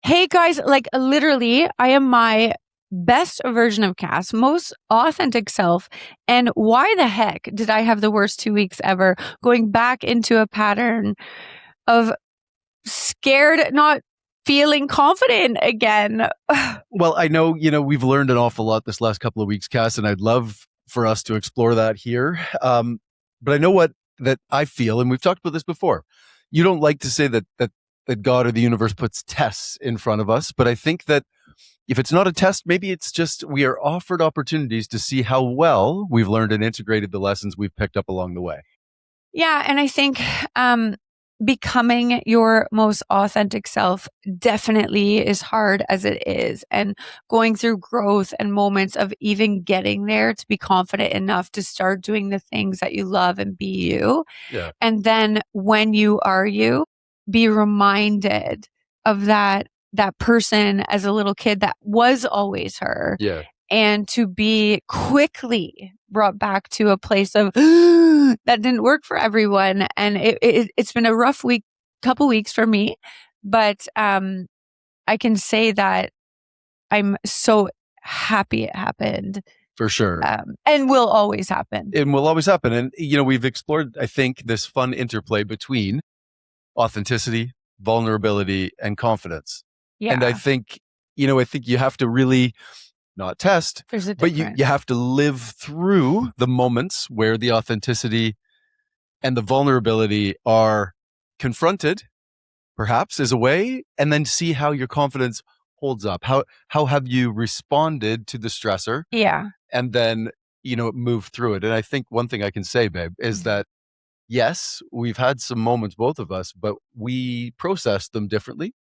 Hey guys, like literally, I am my best version of Cass, most authentic self. And why the heck did I have the worst 2 weeks ever? Going back into a pattern of scared, not feeling confident again. Well, I know, we've learned an awful lot this last couple of weeks, Cass, and I'd love for us to explore that here. But I know what that I feel, and we've talked about this before. You don't like to say that God or the universe puts tests in front of us, but I think that if it's not a test, maybe it's just we are offered opportunities to see how well we've learned and integrated the lessons we've picked up along the way. Yeah, and I think becoming your most authentic self definitely is hard as it is. And going through growth and moments of even getting there to be confident enough to start doing the things that you love and be you. Yeah. And then when you are you, be reminded of that person as a little kid that was always her, Yeah. and to be quickly brought back to a place of that didn't work for everyone. And it's been a rough couple weeks for me, but I can say that I'm so happy it happened. For sure. And will always happen. It will always happen. And, we've explored, I think, this fun interplay between authenticity, vulnerability, and confidence. And I Yeah, think, you have to really not test, there's a but you difference. have to live through the moments where the authenticity and the vulnerability are confronted, perhaps as a way, and then see how your confidence holds up. How have you responded to the stressor? Yeah. And then, move through it. And I think one thing I can say, babe, is Mhm. that yes, we've had some moments, both of us, but we process them differently,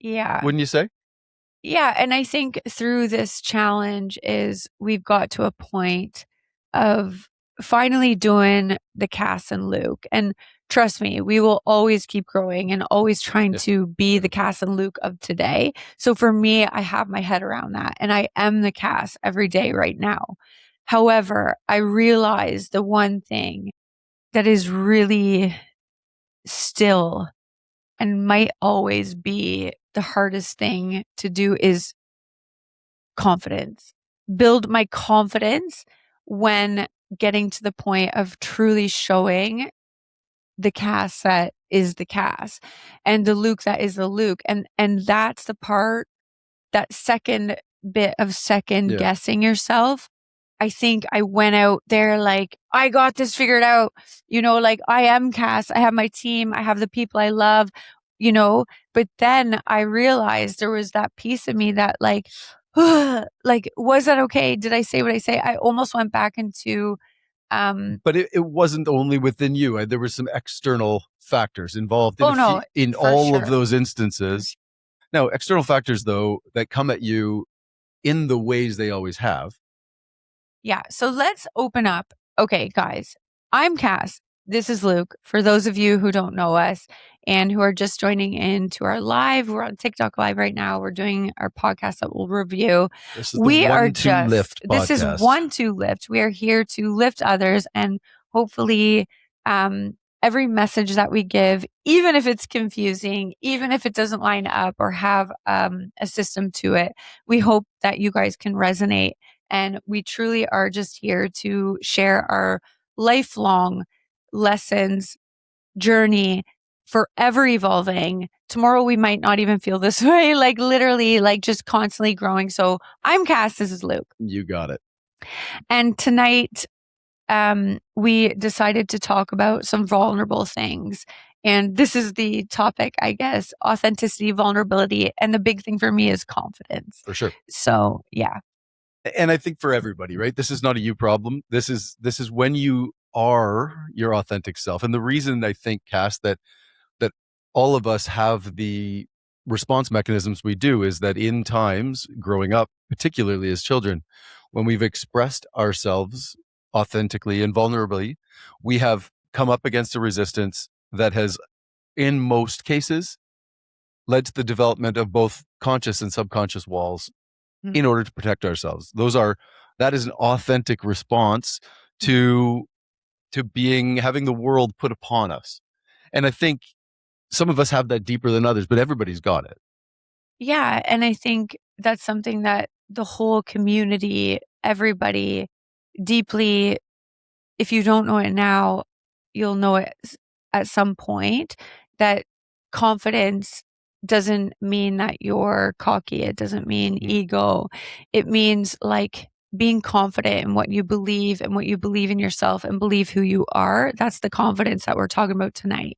Yeah. wouldn't you say? Yeah, and I think through this challenge is we've got to a point of finally doing the Cass and Luke. And trust me, we will always keep growing and always trying Yeah. to be the Cass and Luke of today. So for me, I have my head around that and I am the Cass every day right now. However, I realize the one thing that is really still and might always be the hardest thing to do is confidence. Build my confidence when getting to the point of truly showing the Cass that is the Cass and the Luke that is the Luke. And that's the part, that second bit of second Yeah. guessing yourself. I think I went out there like, I got this figured out. Like I am Cass. I have my team. I have the people I love, you know. But then I realized there was that piece of me that like, was that okay? Did I say what I say? I almost went back into, But it wasn't only within you. There were some external factors involved in oh no, in for all of sure. those instances. Now, external factors, though, that come at you in the ways they always have. Yeah. So let's open up. Okay, guys, I'm Cass. This is Luke. For those of you who don't know us and who are just joining in to our live, we're on TikTok live right now. We're doing our podcast that we'll review. This is the We are 1-2 lift this is podcast. 1-2 lift. We are here to lift others and hopefully, every message that we give, even if it's confusing, even if it doesn't line up or have a system to it, we hope that you guys can resonate. And we truly are just here to share our lifelong lessons, journey, forever evolving. Tomorrow we might not even feel this way, like literally, like just constantly growing. So I'm Cass, this is Luke. You got it. And tonight, we decided to talk about some vulnerable things. And this is the topic, I guess, authenticity, vulnerability. And the big thing for me is confidence. For sure. So, yeah. And I think for everybody, right? This is not a you problem. This is when you are your authentic self. And the reason I think, Cass, that all of us have the response mechanisms we do is that in times growing up, particularly as children, when we've expressed ourselves authentically and vulnerably, we have come up against a resistance that has, in most cases, led to the development of both conscious and subconscious walls in order to protect ourselves. That is an authentic response to having the world put upon us. And I think some of us have that deeper than others, but everybody's got it. Yeah, and I think that's something that the whole community, everybody deeply, if you don't know it now, you'll know it at some point, that confidence doesn't mean that you're cocky. It doesn't mean Mhm. ego. It means like being confident in what you believe and what you believe in yourself and believe who you are. That's the confidence that we're talking about tonight.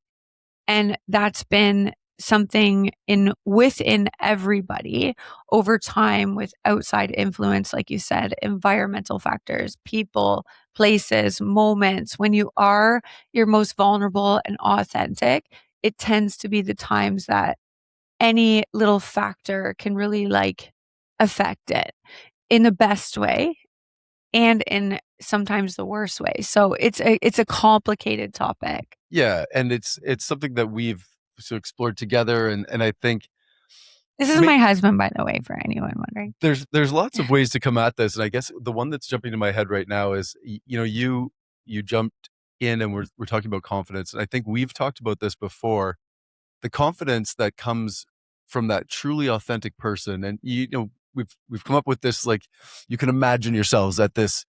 And that's been something in within everybody over time with outside influence, like you said, environmental factors, people, places, moments. When you are your most vulnerable and authentic, it tends to be the times that any little factor can really like affect it in the best way and in sometimes the worst way. So it's a complicated topic. Yeah, and it's something that we've explored together, and I think This is may, my husband, by the way, for anyone wondering. there's lots of ways to come at this, and I guess the one that's jumping to my head right now is you jumped in, and we're talking about confidence, and I think we've talked about this before. The confidence that comes from that truly authentic person, and we've come up with this, like, you can imagine yourselves at this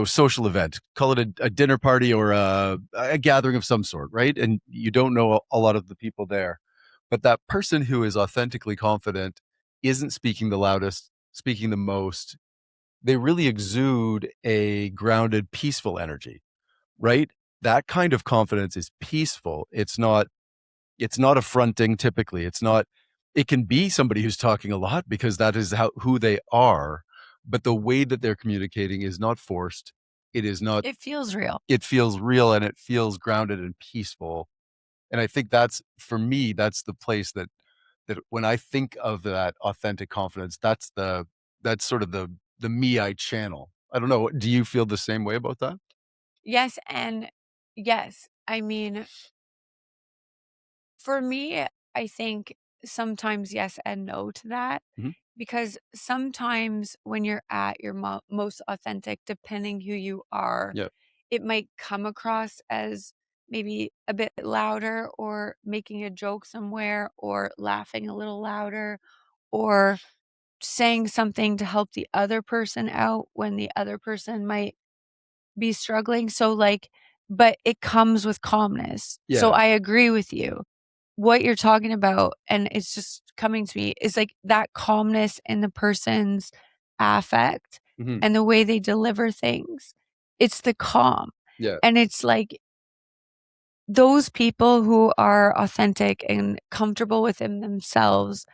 social event, call it a dinner party or a gathering of some sort, right? And you don't know a lot of the people there, but that person who is authentically confident isn't speaking the loudest, speaking the most. They really exude a grounded, peaceful energy, right? That kind of confidence is peaceful. It's not affronting. Typically, it can be somebody who's talking a lot because that is who they are, but the way that they're communicating is not forced. It is not. It feels real. It feels real, and it feels grounded and peaceful. And I think that's, for me, that's the place that when I think of that authentic confidence, that's sort of the me I channel. I don't know. Do you feel the same way about that? Yes, and yes. I mean, for me, I think sometimes yes and no to that Mhm. because sometimes when you're at your most authentic, depending who you are, Yeah. it might come across as maybe a bit louder or making a joke somewhere or laughing a little louder or saying something to help the other person out when the other person might be struggling. So, like, but it comes with calmness. So, Yeah. I agree with you. What you're talking about, and it's just coming to me, is like that calmness in the person's affect Mhm. and the way they deliver things. It's the calm. Yeah. And it's like those people who are authentic and comfortable within themselves,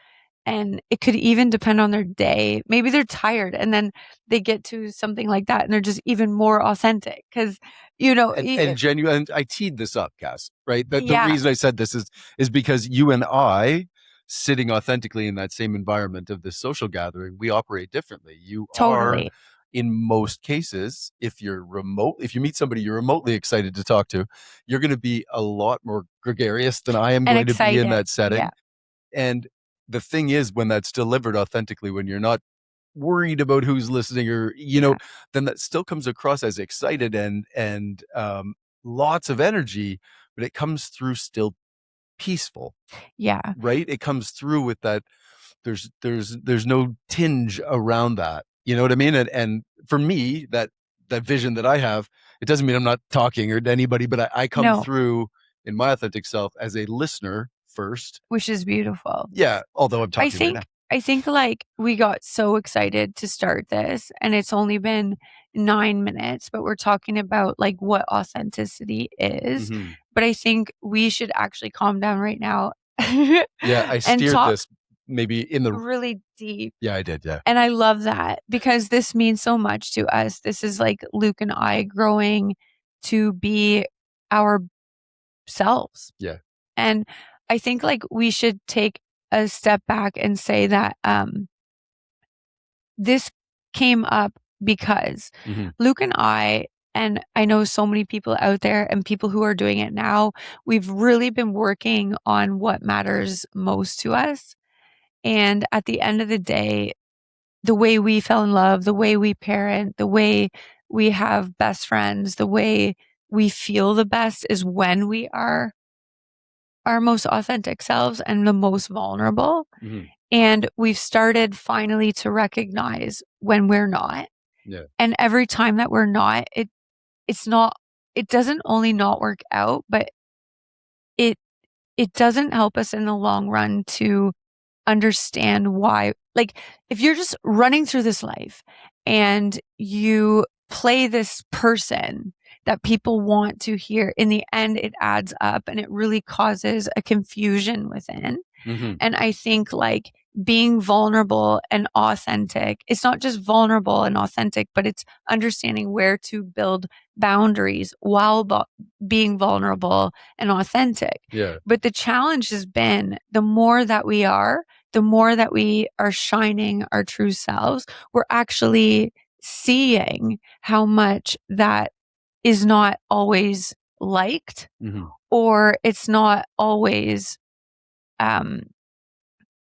and it could even depend on their day. Maybe they're tired and then they get to something like that and they're just even more authentic because, And genuine. And I teed this up, Cass, right? That the yeah, reason I said this is because you and I, sitting authentically in that same environment of this social gathering, we operate differently. You are, totally. in most cases, if you meet somebody you're remotely excited to talk to, you're going to be a lot more gregarious than I am And going to be in excited. that Yeah, setting. And the thing is, when that's delivered authentically, when you're not worried about who's listening, or yeah, then that still comes across as excited and lots of energy, but it comes through still peaceful, yeah. right? It comes through with that. There's no tinge around that, you know what I mean? And for me, that vision that I have, it doesn't mean I'm not talking or to anybody, but I come No, through in my authentic self as a listener first. which is beautiful. Yeah, although I'm I talking right now. think I think, like, we got so excited to start this, and it's only been 9 minutes, but we're talking about, like, what authenticity is, Hmm. but I think we should actually calm down right now Yeah, I and steered talk this maybe in the. really deep, Yeah, I did. Yeah. and I love that because this means so much to us. This is, like, Luke and I growing to be ourselves. Yeah. And I think, like, we should take a step back and say that, this came up because Hmm. Luke and I know so many people out there and people who are doing it now, we've really been working on what matters most to us. And at the end of the day, the way we fell in love, the way we parent, the way we have best friends, the way we feel the best is when we are our most authentic selves and the most vulnerable. Hmm. And we've started finally to recognize when we're not. Yeah. And every time that we're not, it's not, it doesn't only not work out, but it it doesn't help us in the long run to understand why. Like, if you're just running through this life and you play this person that people want to hear, in the end, it adds up and it really causes a confusion within. Mm-hmm. And I think like being vulnerable and authentic, it's not just vulnerable and authentic, but it's understanding where to build boundaries while being vulnerable and authentic. Yeah. But the challenge has been the more that we are, the more that we are shining our true selves, we're actually seeing how much that is not always liked, Mm-hmm. or it's not always um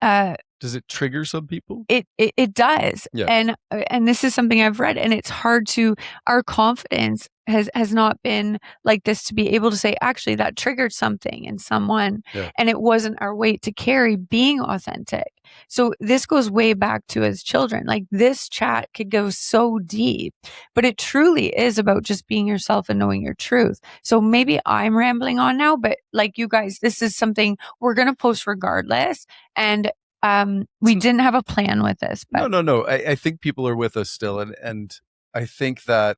uh Does it trigger some people? it does. Yeah. And this is something I've read, and it's hard to, our confidence has not been like this, to be able to say, actually, that triggered something in someone, Yeah. and it wasn't our weight to carry being authentic. So this goes way back to as children. Like, this chat could go so deep, but it truly is about just being yourself and knowing your truth. So maybe I'm rambling on now, but like, you guys, this is something we're going to post regardless. And we didn't have a plan with this, but No. I think people are with us still, and I think that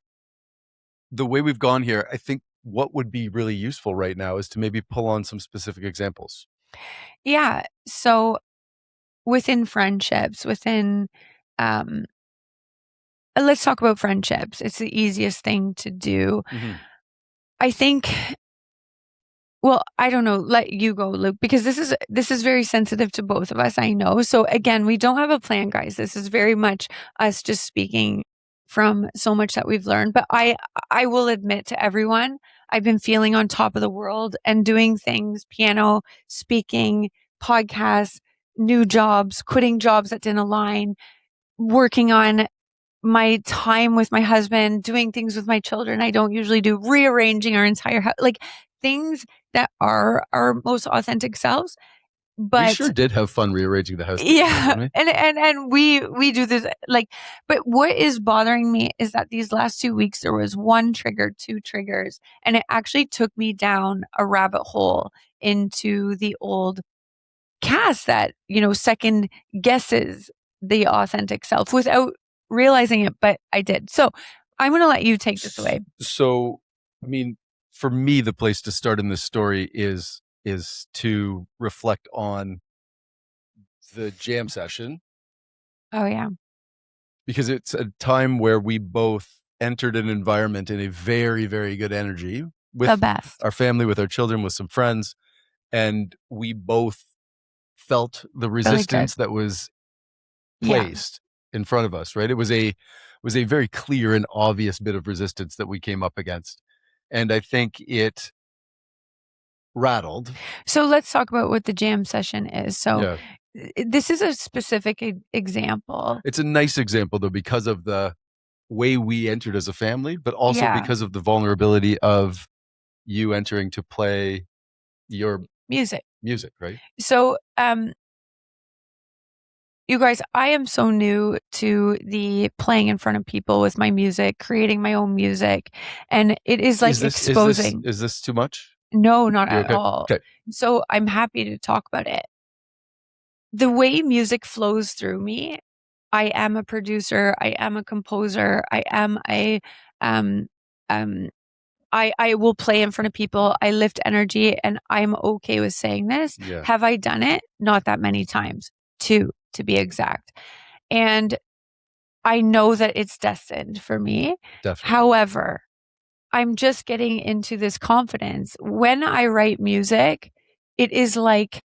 the way we've gone here, I think what would be really useful right now is to maybe pull on some specific examples. yeah. So within friendships, within, um, let's talk about friendships. It's the easiest thing to do. Mm-hmm. I think, well, I don't know. Let you go, Luke, because this is very sensitive to both of us. I know. So again, we don't have a plan, guys. This is very much us just speaking from so much that we've learned. But I will admit to everyone, I've been feeling on top of the world and doing things: piano, speaking, podcasts, new jobs, quitting jobs that didn't align, working on my time with my husband, doing things with my children I don't usually do, rearranging our entire house, like things that are our most authentic selves. We But sure did have fun rearranging the house together, yeah, didn't we? and we do this, like, but what is bothering me is that these last 2 weeks there was one trigger, two triggers, and it actually took me down a rabbit hole into the old cast that, second guesses the authentic self without realizing it, but I did. So I'm going to let you take this away. So, I mean, for me, the place to start in this story is to reflect on the jam session, Oh, yeah. because it's a time where we both entered an environment in a very, very good energy The with best. our family, with our children, with some friends, and we both felt the Really good. resistance that was Yeah. placed in front of us, right? It was a very clear and obvious bit of resistance that we came up against. And I think it rattled. So let's talk about what the jam session is. So Yeah. this is a specific example. It's a nice example though, because of the way we entered as a family, but also Yeah. because of the vulnerability of you entering to play your Music. music, right? So, you guys, I am so new to the playing in front of people with my music, creating my own music, and it is like Is this is this exposing. is this too much? No, not You at okay? all. Okay. So I'm happy to talk about it. The way music flows through me, I am a producer, I am a composer, I am a um um I will play in front of people. I lift energy, and I'm okay with saying this. Yeah, Have I done it? Not that many times. Two, to be exact. And I know that it's destined for me. definitely. However, I'm just getting into this confidence. When I write music, it is like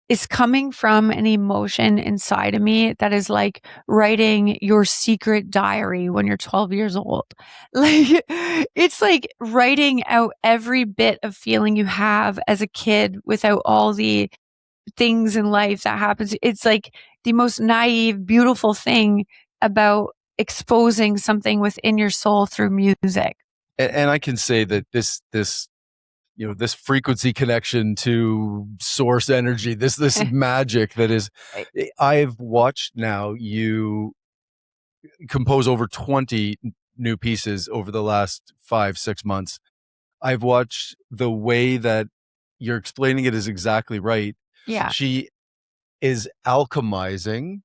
it's coming from an emotion inside of me that is like writing your secret diary when you're 12 years old. Like, it's like writing out every bit of feeling you have as a kid without all the things in life that happens. It's like the most naive, beautiful thing about exposing something within your soul through music. And I can say that this this frequency connection to source energy, this magic that is. I've watched now you compose over 20 new pieces over the last 5-6 months. I've watched the way that you're explaining it is exactly right. Yeah. She is alchemizing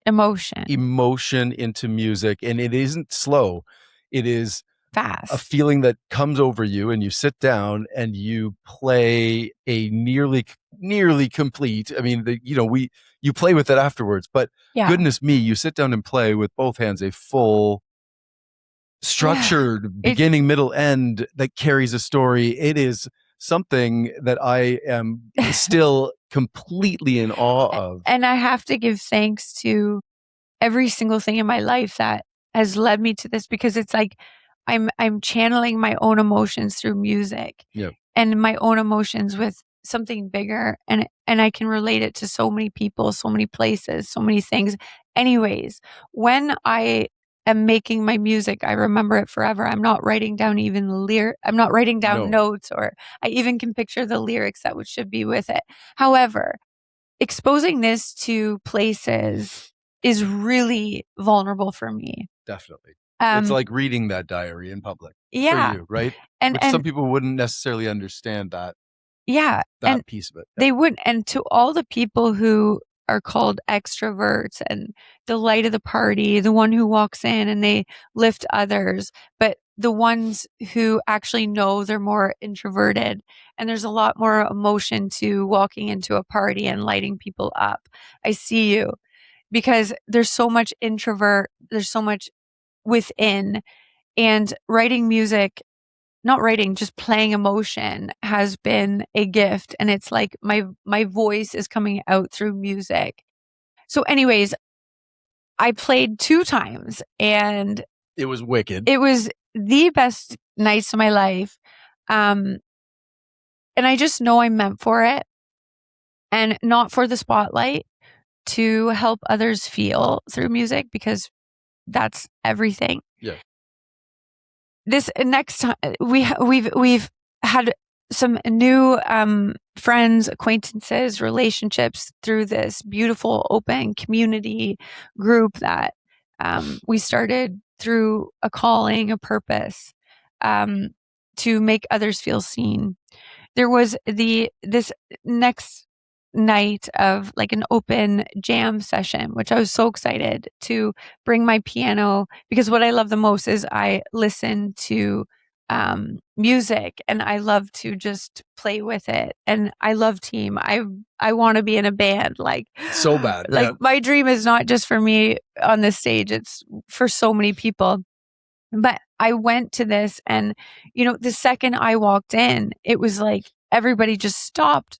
Emotion. emotion into music, and it isn't slow. It is a Fast. feeling that comes over you, and you sit down and you play a nearly complete. I mean, you play with it afterwards, but Yeah. goodness me, you sit down and play with both hands a full structured beginning, middle, end that carries a story. It is something that I am still completely in awe of. And I have to give thanks to every single thing in my life that has led me to this, because it's like I'm channeling my own emotions through music. Yeah. And my own emotions with something bigger, and I can relate it to so many people, so many places, so many things. Anyways, when I am making my music, I remember it forever. I'm not writing down even I'm not writing down notes, or I even can picture the lyrics that should be with it. However, exposing this to places is really vulnerable for me. Definitely. It's like reading that diary in public for you, right? Which some people wouldn't necessarily understand that. Yeah. That piece of it. They wouldn't. And to all the people who are called extroverts and the light of the party, the one who walks in and they lift others, but the ones who actually know they're more introverted, and there's a lot more emotion to walking into a party and lighting people up. I see you, because there's so much introvert, there's so much within, and writing music, not writing, just playing emotion has been a gift. And it's like my voice is coming out through music. So anyways, I played 2 times and it was wicked. It was the best nights of my life. And I just know I'm meant for it, and not for the spotlight, to help others feel through music, because that's everything. Yeah. This next time we've had some new friends, acquaintances, relationships through this beautiful open community group that we started through a calling, a purpose, to make others feel seen. There was this next night of like an open jam session, which I was so excited to bring my piano, because what I love the most is I listen to music and I love to just play with it. And I love team. I want to be in a band, like so bad. Like my dream is not just for me on this stage, it's for so many people. But I went to this, and the second I walked in, it was like everybody just stopped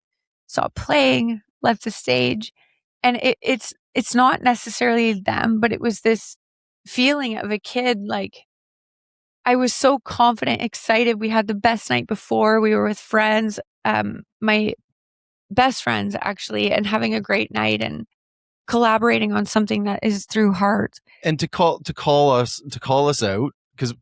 playing, left the stage. And it's not necessarily them, but it was this feeling of a kid. Like, I was so confident, excited. We had the best night before. We were with friends, my best friends actually, and having a great night and collaborating on something that is through heart. And to call us out, because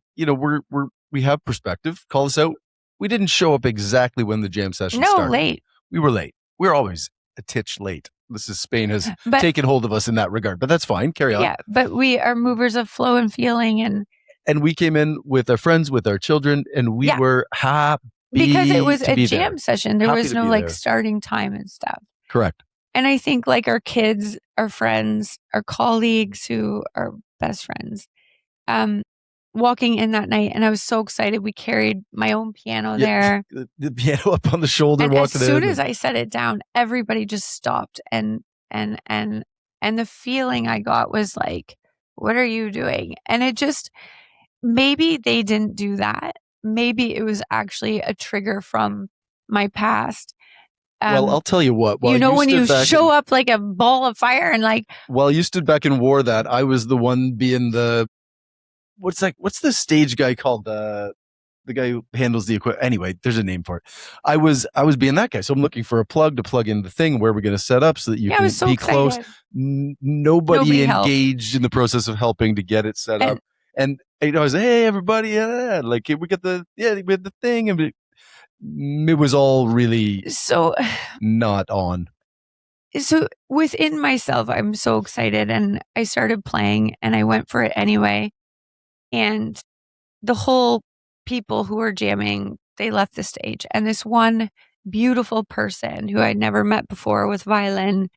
we have perspective. Call us out. We didn't show up exactly when the jam session started. Late. We were late. We're always a titch late. This is Spain has taken hold of us in that regard, but that's fine. Carry on. Yeah, but we are movers of flow and feeling, and we came in with our friends, with our children, and we were happy because it was a jam there. session. There was no like starting time and stuff. Correct. And I think like our kids, our friends, our colleagues who are best friends, walking in that night, and I was so excited. We carried my own piano there. The piano up on the shoulder. And as soon as I set it down, everybody just stopped, and the feeling I got was like, what are you doing? And it just, maybe they didn't do that. Maybe it was actually a trigger from my past. Well, I'll tell you what. When you show up like a ball of fire and like. While you stood back and wore that, I was the one being the. What's the stage guy called? The guy who handles the equipment. Anyway, there's a name for it. I was being that guy. So I'm looking for a plug to plug in the thing where we're going to set up so that you can be close. Nobody engaged in the process of helping to get it set up. And I was, hey, everybody, like we got we had the thing. And it was all really So, not on. so within myself, I'm so excited, and I started playing, and I went for it anyway. And the whole people who were jamming, they left the stage. And this one beautiful person who I'd never met before with violin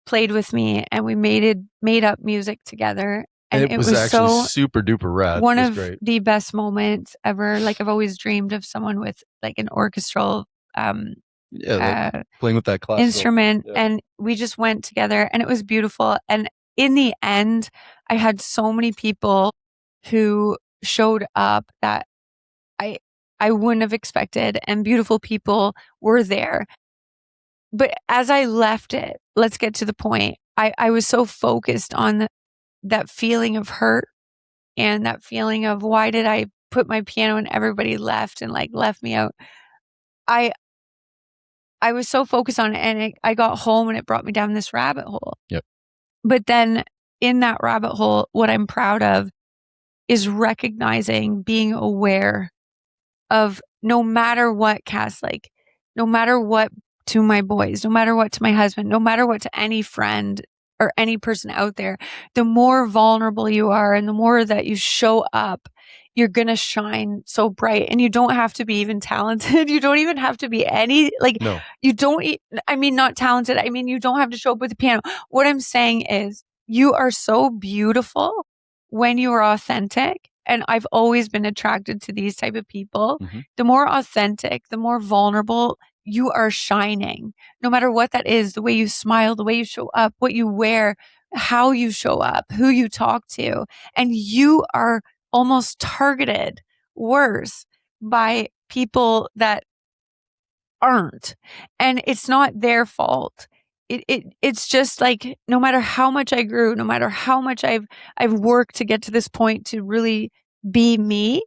played with me, and we made up music together. And It it was was actually so super duper rad. one It was of great. the best moments ever. Like, I've always dreamed of someone with like an orchestral um Yeah, that uh playing with that classical. instrument, Yeah. and we just went together, and it was beautiful. And in the end, I had so many people who showed up that I I wouldn't have expected, and beautiful people were there. But as I left it, let's get to the point. I was so focused on that feeling of hurt, and that feeling of why did I put my piano and everybody left and like left me out. I I was so focused on it, and I got home and it brought me down this rabbit hole. Yep. But then in that rabbit hole, what I'm proud of is recognizing, being aware of, no matter what, Cass, like, no matter what to my boys, no matter what to my husband, no matter what to any friend or any person out there, the more vulnerable you are and the more that you show up, you're going to shine so bright. And you don't have to be even talented. You don't even have to be any, like, No. you don't, I mean, not talented. I mean, you don't have to show up with a piano. What I'm saying is, you are so beautiful when you are authentic. And I've always been attracted to these type of people. Mm-hmm. The more authentic, the more vulnerable, you are shining. No matter what that is, the way you smile, the way you show up, what you wear, how you show up, who you talk to. And you are almost targeted worse by people that aren't. And it's not their fault. It's just like, no matter how much I grew, no matter how much I've worked to get to this point to really be me,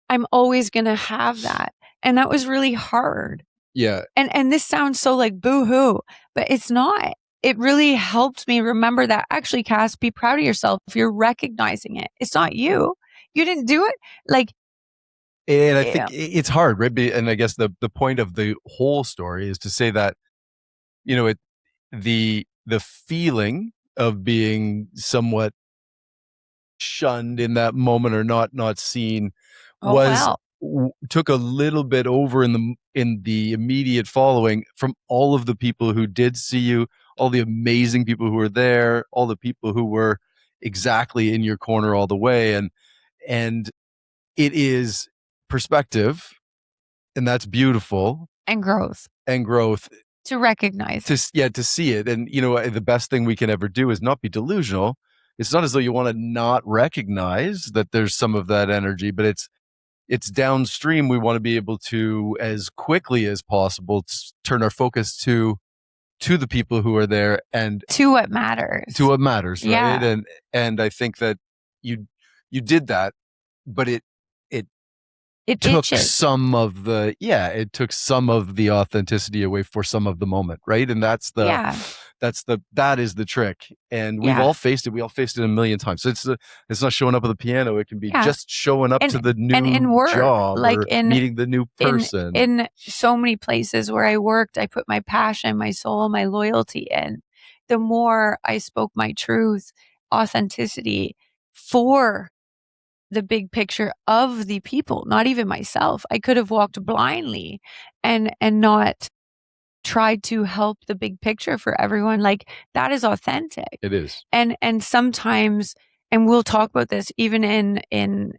I'm always going to have that. And that was really hard. Yeah. And this sounds so like boo-hoo, but it's not. It really helped me remember that, actually, Cass, be proud of yourself if you're recognizing it. It's not you. You didn't do it. Like, And I yeah, think it's hard, right? And I guess the point of the whole story is to say that, the feeling of being somewhat shunned in that moment or not seen oh was well. took a little bit over in the immediate following from all of the people who did see you, all the amazing people who were there, all the people who were exactly in your corner all the way. And it is perspective, and that's beautiful, And growth, and growth to recognize it. to see it. And the best thing we can ever do is not be delusional. It's not as though you want to not recognize that there's some of that energy, but it's downstream. We want to be able to, as quickly as possible, turn our focus to the people who are there and To what matters. to what matters, right? Yeah. And I think that you did that, but it It took itches. it took some of the authenticity away for some of the moment, right? And Yeah. that is the trick. And we've Yeah. all faced it. We all faced it a million times. So it's not showing up on the piano. It can be Yeah. just showing up to the And in new work, job like or meeting the new person. in so many places where I worked, I put my passion, my soul, my loyalty in. The more I spoke my truth, authenticity for the big picture of the people, not even myself. I could have walked blindly and not tried to help the big picture for everyone. Like, that is authentic. It is. And sometimes, and we'll talk about this even in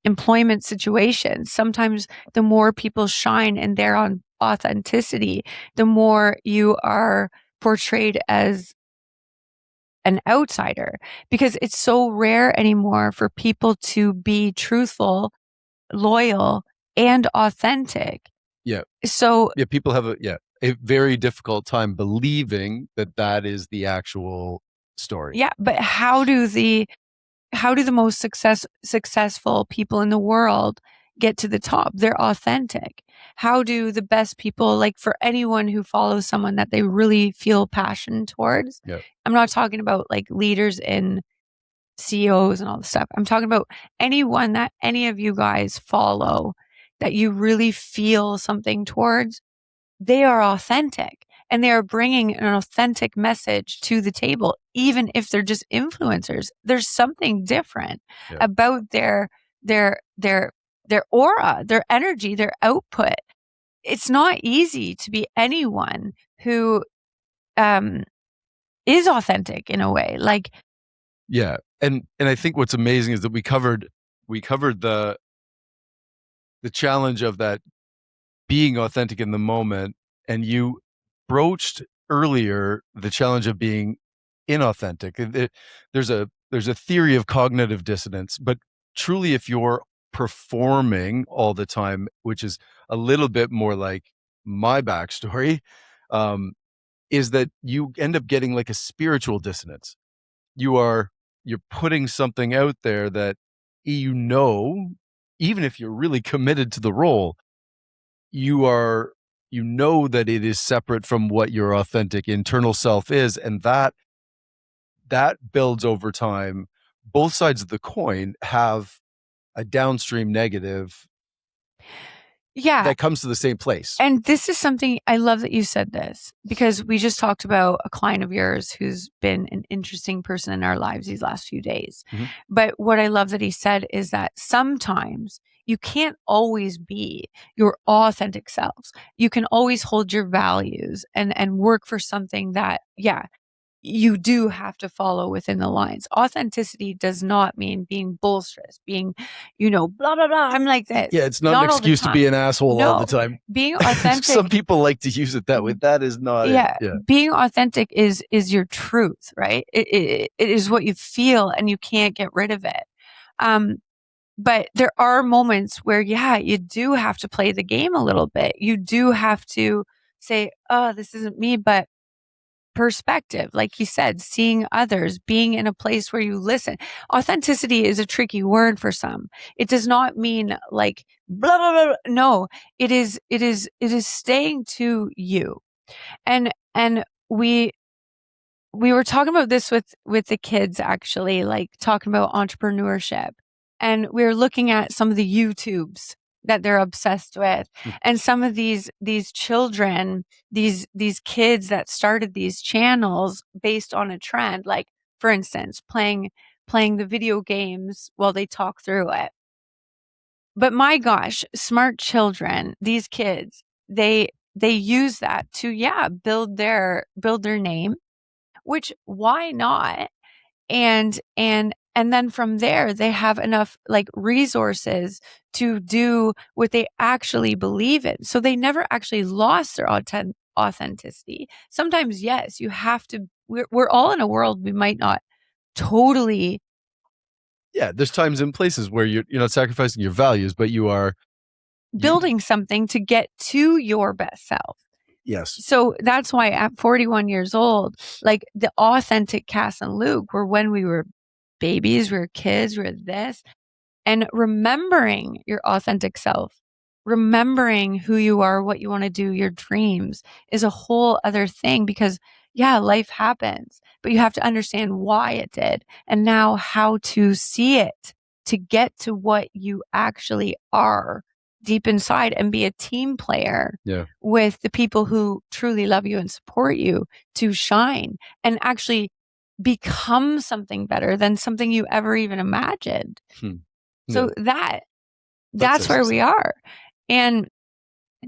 employment situations, sometimes the more people shine in their on authenticity, the more you are portrayed as an outsider, because it's so rare anymore for people to be truthful, loyal, and authentic. Yeah. So Yeah, people have a very difficult time believing that is the actual story. yeah, but how do the most successful people in the world get to the top? They're authentic. How do the best people, like, for anyone who follows someone that they really feel passion towards? Yeah. I'm not talking about like leaders in CEOs and all this stuff. I'm talking about anyone that any of you guys follow. that you really feel something towards, they are authentic and they are bringing an authentic message to the table, even if they're just influencers. There's something different Yeah. about their their their aura, their energy, their output. It's not easy to be anyone who um is authentic in a way. Like, Yeah. And I think what's amazing is that we covered the challenge of that being authentic in the moment, and you broached earlier the challenge of being inauthentic. There's a theory of cognitive dissonance, but truly, if you're performing all the time, which is a little bit more like my backstory, um, is that you end up getting like a spiritual dissonance. You're putting something out there that, you know, even if you're really committed to the role, you are you know that it is separate from what your authentic internal self is, and that builds over time. Both sides of the coin have a downstream negative yeah. that comes to the same place. And this is something I love that you said this, because we just talked about a client of yours who's been an interesting person in our lives these last few days. Mhm. But what I love that he said is that sometimes you can't always be your authentic selves. You can always hold your values and work for something that, yeah, you do have to follow within the lines. Authenticity does not mean being boisterous, being, blah, blah, blah. I'm like Yeah, this. it's not an Not all the excuse to be time. an asshole all the No, time. being authentic, Some people like to use it that way. That is not it. yeah, Yeah. being authentic is your truth, right? It is what you feel and you can't get rid of it. Um, but there are moments where, yeah, you do have to play the game a little bit. You do have to say, oh, this isn't me, but perspective, like you said, seeing others, being in a place where you listen. Authenticity is a tricky word for some. It does not mean like blah blah blah. No, it is staying to you. And we were talking about this with the kids, actually, like talking about entrepreneurship, and we were looking at some of the YouTubes that they're obsessed with, and some of these children, these kids that started these channels based on a trend, like, for instance, playing the video games while they talk through it. But my gosh, smart children, these kids, they use that to, yeah, build their name, which, why not? And then from there, they have enough, like, resources to do what they actually believe in. So they never actually lost their authenticity. Sometimes, yes, you have to. We're all in a world we might not totally Yeah, there's times and places where you're not sacrificing your values, but you building something to get to your best self. yes. So that's why at 41 years old, like, the authentic Cass and Luke were when we were babies, we were kids, we were this. And remembering your authentic self, remembering who you are, what you want to do, your dreams, is a whole other thing, because, yeah, life happens, but you have to understand why it did and now how to see it to get to what you actually are deep inside, and be a team player Yeah. with the people who truly love you and support you to shine and actually become something better than something you ever even imagined. Hmm. Yeah. So that's That's where we are. And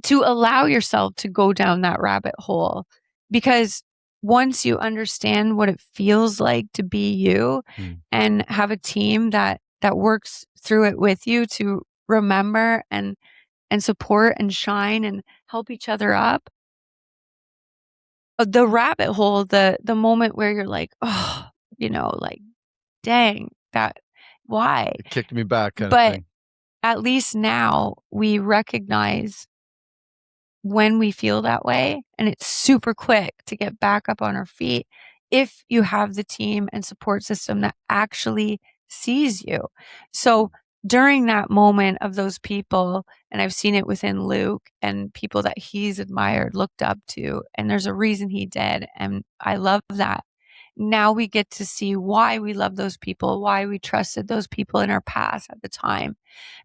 to allow yourself to go down that rabbit hole, because once you understand what it feels like to be you Hmm. and have a team that works through it with you to remember and support and shine and help each other up, the rabbit hole, the moment where you're like, oh, like, dang, that, why? It kicked me back kind of But thing. at least now we recognize when we feel that way, and it's super quick to get back up on our feet if you have the team and support system that actually sees you. So during that moment of those people, and I've seen it within Luke and people that he's admired, looked up to, and there's a reason he did, and I love that. now we get to see why we love those people, why we trusted those people in our past at the time.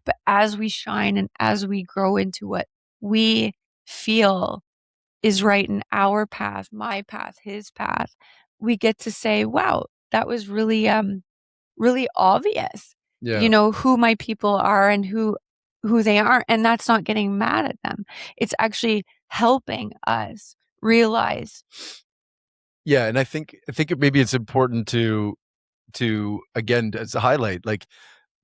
But as we shine and as we grow into what we feel is right in our path, my path, his path, we get to say, wow, that was really obvious, Yeah. who my people are and who they aren't. And that's not getting mad at them. It's actually helping us realize. Yeah, and maybe it's important to again as a highlight, like,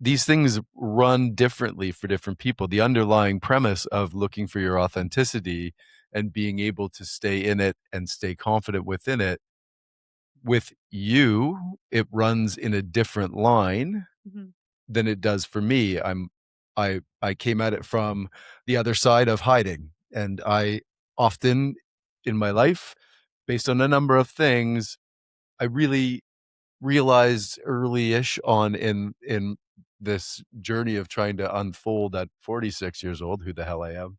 these things run differently for different people. The underlying premise of looking for your authenticity and being able to stay in it and stay confident within it, with you, it runs in a different line Mhm. than it does for me. I came at it from the other side of hiding, and I often in my life, based on a number of things, I really realized early-ish on in this journey of trying to unfold at 46 years old, who the hell I am,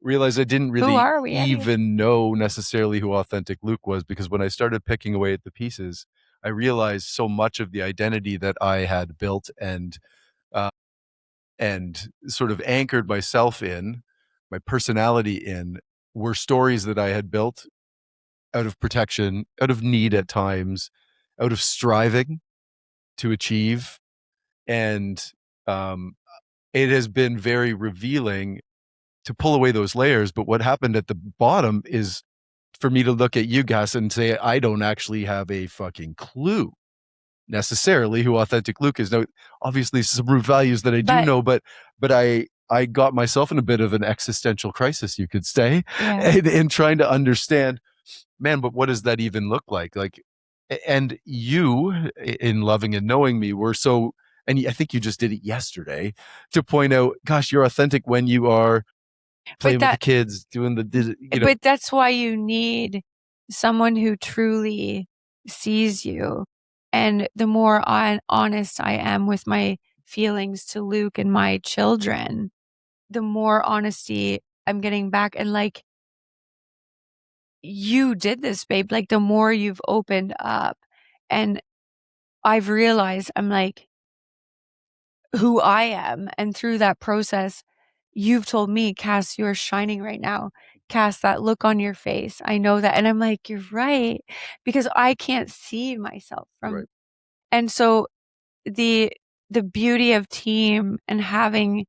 realized I didn't Who really are we anyway? even know necessarily who authentic Luke was, because when I started picking away at the pieces, I realized so much of the identity that I had built uh, and sort of anchored myself in, my personality in, were stories that I had built out of protection, out of need at times, out of striving to achieve. And um, it has been very revealing to pull away those layers. But what happened at the bottom is for me to look at you guys and say, I don't actually have a fucking clue necessarily who authentic Luke is. Now, obviously, some root values that I do But know, but I got myself in a bit of an existential crisis, you could say, yeah, in trying to understand, man, but what does that even look like? Like, and you, in loving and knowing me, were so, and I think you just did it yesterday to point out, gosh, you're authentic when you are but playing with the that kids, doing but that's why you need someone who truly sees you. And the more honest I am with my feelings to Luke and my children, the more honesty I'm getting back. And like, you did this, babe. Like, the more you've opened up, and I've realized I'm like who I am. And through that process, you've told me, Cass, you're shining right now. Cass, that look on your face. I know that. And I'm like, you're right. Because I can't see myself from. right. And so the the beauty of team and having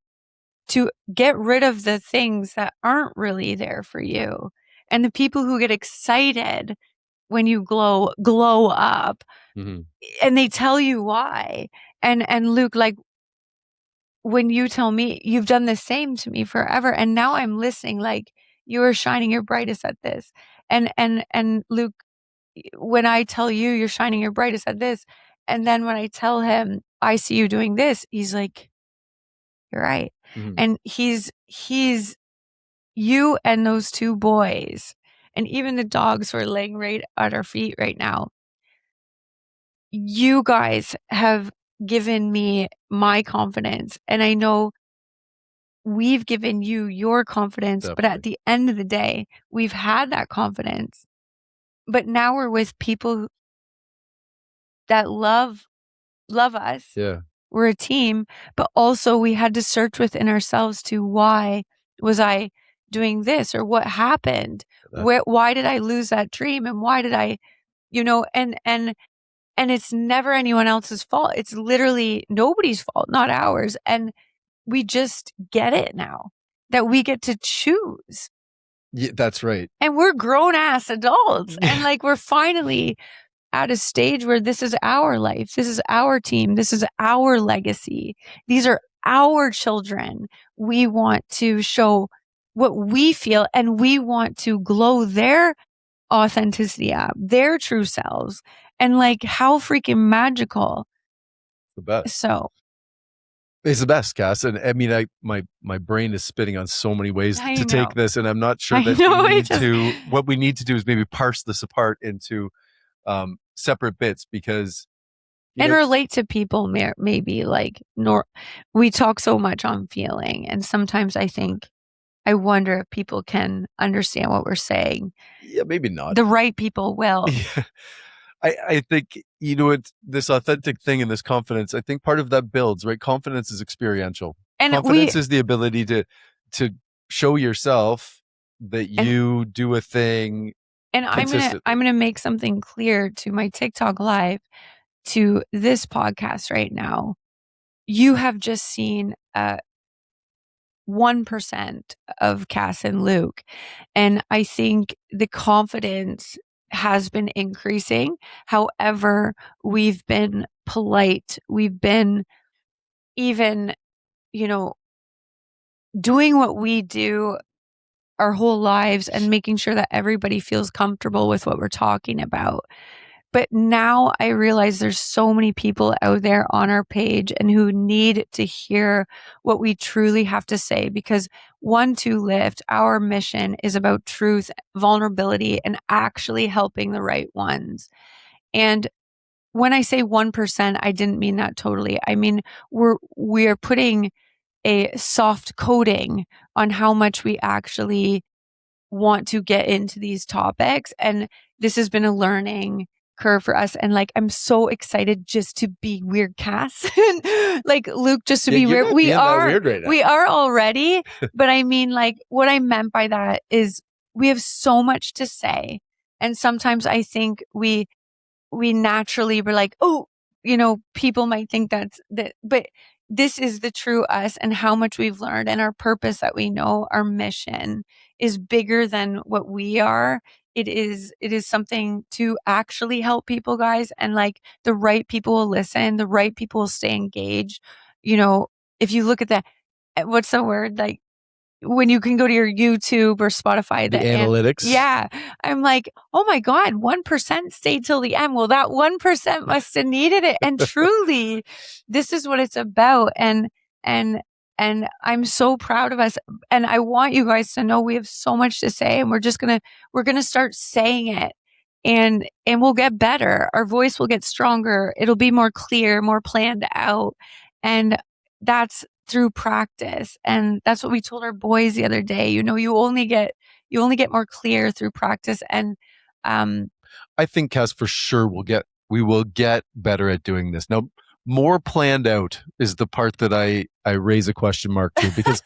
to get rid of the things that aren't really there for you. And the people who get excited when you glow up, Mm-hmm. and they tell you why. And Luke, like, when you tell me you've done the same to me forever, and now I'm listening, like, you are shining your brightest at this. And Luke, when I tell you you're shining your brightest at this, and then when I tell him I see you doing this, he's like, you're right. Mm-hmm. And he's you and those two boys, and even the dogs who are laying right at our feet right now. You guys have given me my confidence, and I know we've given you your confidence, but at Definitely. the end of the day, we've had that confidence. But now we're with people that love us. Yeah. We're a team, but also we had to search within ourselves to why was I doing this, or what happened? That, Why did I lose that dream, and why did I, and it's never anyone else's fault. It's literally nobody's fault, not ours. And we just get it now that we get to choose. yeah, that's right. And we're grown ass adults. And like, we're finally at a stage where this is our life. This is our team. This is our legacy. These are our children. We want to show what we feel, and we want to glow their authenticity up, their true selves. And like, how freaking magical. The best. So It's the best, Cass. And I mean, my brain is spinning on so many ways I to take know. this, and I'm not sure I that know. It just, what we need to do is maybe parse this apart into separate bits, because you and know, relate to people, maybe like, nor we talk so much on feeling. And sometimes I wonder if people can understand what we're saying. yeah, maybe not. The right people will. Yeah. I think, it's this authentic thing and this confidence. I think part of that builds, right? Confidence is experiential. And Confidence is the ability to show yourself that you do a thing and consistently. I'm gonna make something clear to my TikTok live, to this podcast right now. You have just seen 1% of Cass and Luke. And I think the confidence has been increasing. However, we've been polite. We've been even, doing what we do our whole lives and making sure that everybody feels comfortable with what we're talking about. But now I realize there's so many people out there on our page and who need to hear what we truly have to say, because 1-2-Lift, our mission is about truth, vulnerability, and actually helping the right ones. And when I say 1%, I didn't mean that totally. I mean, we're putting a soft coating on how much we actually want to get into these topics. And this has been a learning curve for us. And I'm so excited just to be weird, Cass. Like Luke, just to be weird. We are weird right now. We are already. But I mean, what I meant by that is we have so much to say. And sometimes I think we naturally were like, oh, people might think that, but this is the true us and how much we've learned, and our purpose that we know, our mission is bigger than what we are. It is something to actually help people, guys. And the right people will listen, the right people will stay engaged. If you look at what's the word? When you can go to your YouTube or Spotify, the analytics. Yeah. I'm like, oh my God, 1% stayed till the end. Well, that 1% must have needed it. And truly, this is what it's about. And I'm so proud of us. And I want you guys to know we have so much to say, and we're going to start saying it, and we'll get better. Our voice will get stronger. It'll be more clear, more planned out. And that's through practice. And that's what we told our boys the other day. You only get more clear through practice. And I think, Cass, for sure we will get better at doing this. Now, more planned out is the part that I raise a question mark to, because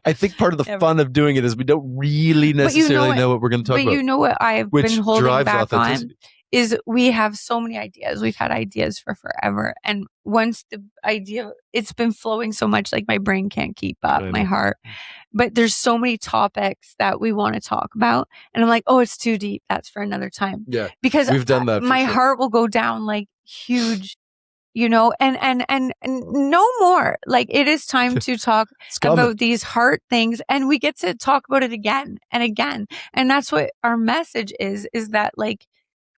I think part of the fun of doing it is we don't really necessarily know what we're going to talk about. But you know what I've been holding back on is we have so many ideas. We've had ideas for forever. And once the idea, it's been flowing so much, my brain can't keep up, my heart. But there's so many topics that we want to talk about. And I'm like, oh, it's too deep. That's for another time. Yeah. Because we've done that. My heart will go down huge, and no more. It is time to talk about these hard things, and we get to talk about it again and again. And that's what our message is that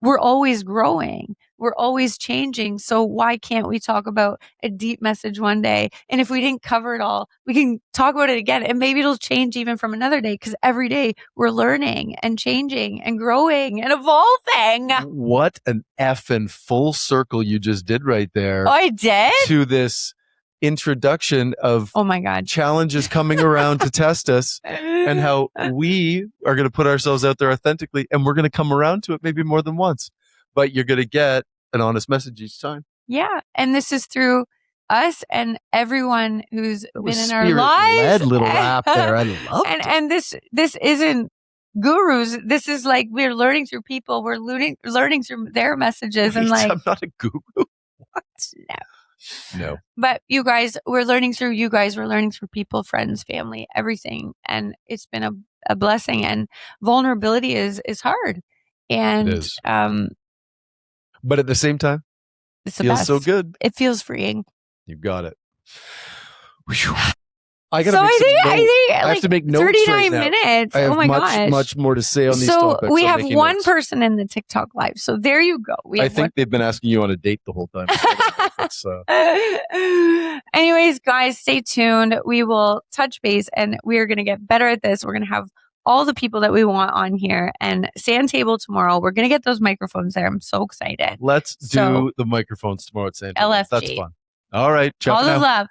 we're always growing. We're always changing. So why can't we talk about a deep message one day? And if we didn't cover it all, we can talk about it again. And maybe it'll change even from another day, because every day we're learning and changing and growing and evolving. What an effing full circle you just did right there. Oh, I did? To this introduction of, oh my God, challenges coming around to test us, and how we are going to put ourselves out there authentically, and we're going to come around to it maybe more than once, but you're going to get an honest message each time. Yeah. And this is through us and everyone who's been in our lives. Little rap there. I love it. And this isn't gurus. This is we're learning through people. We're learning through their messages. Wait, and I'm not a guru. What? No. But you guys, we're learning through you guys. We're learning through people, friends, family, everything. And it's been a blessing. And vulnerability is hard. And it is. But at the same time, it's the feels best. So good. It feels freeing. You got it. I have to make notes 39 right now. minutes. I have oh my gosh. much more to say on these topics. So we have one person in the TikTok live. So there you go. I think they've been asking you on a date the whole time. Anyways, guys, stay tuned. We will touch base, and we're going to get better at this. We're going to have all the people that we want on here, and Sand Table tomorrow. We're going to get those microphones there. I'm so excited. Let's do the microphones tomorrow at Sand Table. LFG. That's fun. All right. All the love.